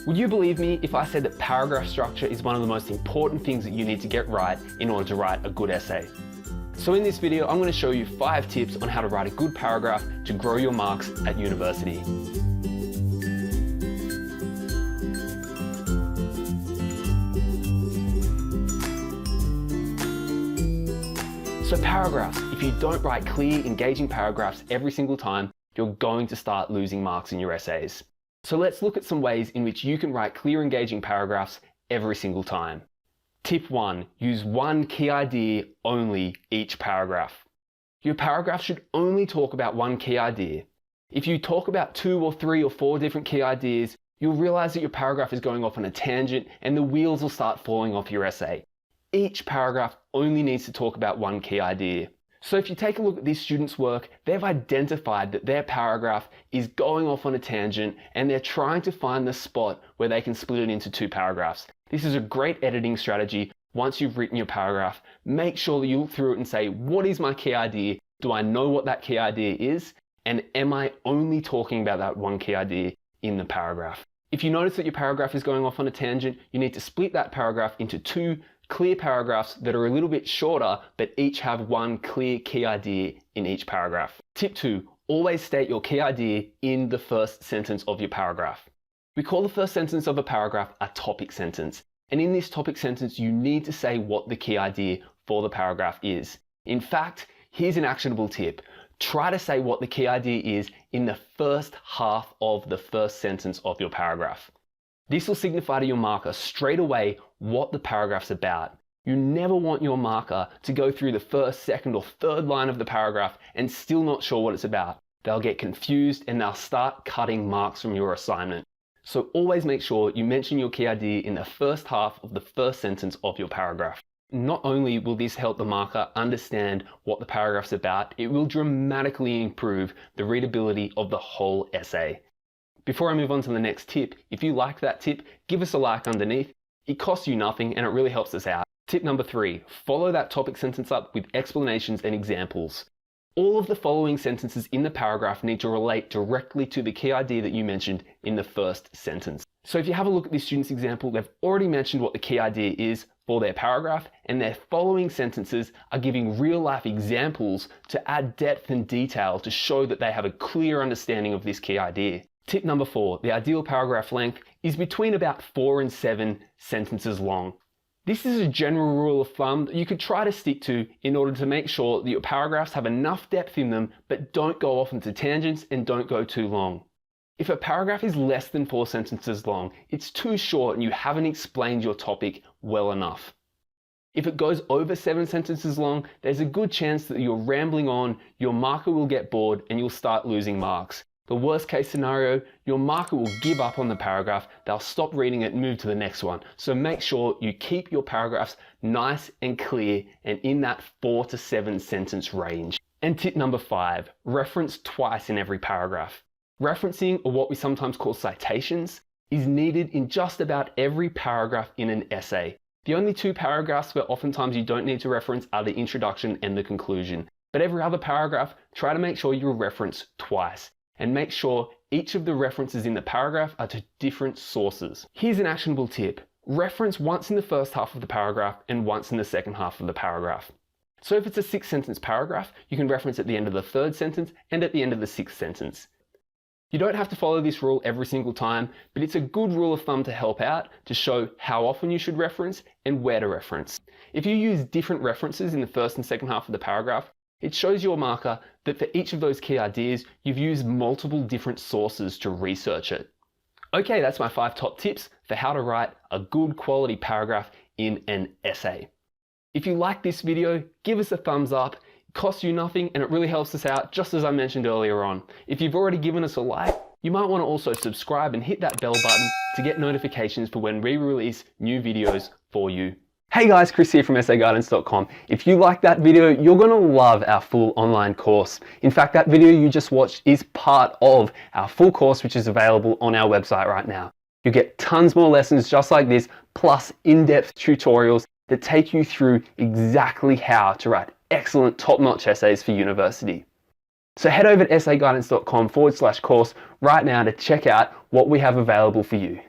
Would you believe me if I said that paragraph structure is one of the most important things that you need to get right in order to write a good essay? So in this video, I'm going to show you 5 tips on how to write a good paragraph to grow your marks at university. So paragraphs, if you don't write clear, engaging paragraphs every single time, you're going to start losing marks in your essays. So let's look at some ways in which you can write clear, engaging paragraphs every single time. Tip 1, use one key idea only each paragraph. Your paragraph should only talk about one key idea. If you talk about 2 or 3 or 4 different key ideas, you'll realize that your paragraph is going off on a tangent and the wheels will start falling off your essay. Each paragraph only needs to talk about one key idea. So if you take a look at this student's work, they've identified that their paragraph is going off on a tangent and they're trying to find the spot where they can split it into 2 paragraphs. This is a great editing strategy. Once you've written your paragraph, make sure that you look through it and say, what is my key idea? Do I know what that key idea is? And am I only talking about that one key idea in the paragraph? If you notice that your paragraph is going off on a tangent, you need to split that paragraph into 2 clear paragraphs that are a little bit shorter, but each have one clear key idea in each paragraph. Tip 2, always state your key idea in the first sentence of your paragraph. We call the first sentence of a paragraph a topic sentence. And in this topic sentence, you need to say what the key idea for the paragraph is. In fact, here's an actionable tip. Try to say what the key idea is in the first half of the first sentence of your paragraph. This will signify to your marker straight away what the paragraph's about. You never want your marker to go through the first, second, or third line of the paragraph and still not sure what it's about. They'll get confused and they'll start cutting marks from your assignment. So always make sure you mention your key idea in the first half of the first sentence of your paragraph. Not only will this help the marker understand what the paragraph's about, it will dramatically improve the readability of the whole essay. Before I move on to the next tip, if you like that tip, give us a like underneath. It costs you nothing and it really helps us out. Tip number 3, follow that topic sentence up with explanations and examples. All of the following sentences in the paragraph need to relate directly to the key idea that you mentioned in the first sentence. So if you have a look at this student's example, they've already mentioned what the key idea is for their paragraph, and their following sentences are giving real life examples to add depth and detail to show that they have a clear understanding of this key idea. Tip number 4, the ideal paragraph length is between about 4 and 7 sentences long. This is a general rule of thumb that you could try to stick to in order to make sure that your paragraphs have enough depth in them, but don't go off into tangents and don't go too long. If a paragraph is less than 4 sentences long, it's too short and you haven't explained your topic well enough. If it goes over 7 sentences long, there's a good chance that you're rambling on, your marker will get bored and you'll start losing marks. The worst case scenario, your marker will give up on the paragraph, they'll stop reading it and move to the next one. So make sure you keep your paragraphs nice and clear and in that 4 to 7 sentence range. And tip number 5, reference twice in every paragraph. Referencing, or what we sometimes call citations, is needed in just about every paragraph in an essay. The only 2 paragraphs where oftentimes you don't need to reference are the introduction and the conclusion. But every other paragraph, try to make sure you reference twice. And make sure each of the references in the paragraph are to different sources. Here's an actionable tip. Reference once in the first half of the paragraph and once in the second half of the paragraph. So if it's a 6-sentence paragraph, you can reference at the end of the 3rd sentence and at the end of the 6th sentence. You don't have to follow this rule every single time, but it's a good rule of thumb to help out to show how often you should reference and where to reference. If you use different references in the first and second half of the paragraph, it shows your marker that for each of those key ideas, you've used multiple different sources to research it. Okay, that's my 5 top tips for how to write a good quality paragraph in an essay. If you like this video, give us a thumbs up. It costs you nothing and it really helps us out, just as I mentioned earlier on. If you've already given us a like, you might want to also subscribe and hit that bell button to get notifications for when we release new videos for you. Hey guys, Chris here from essayguidance.com. If you like that video, you're going to love our full online course. In fact, that video you just watched is part of our full course, which is available on our website right now. You get tons more lessons just like this, plus in-depth tutorials that take you through exactly how to write excellent top-notch essays for university. So head over to essayguidance.com/course right now to check out what we have available for you.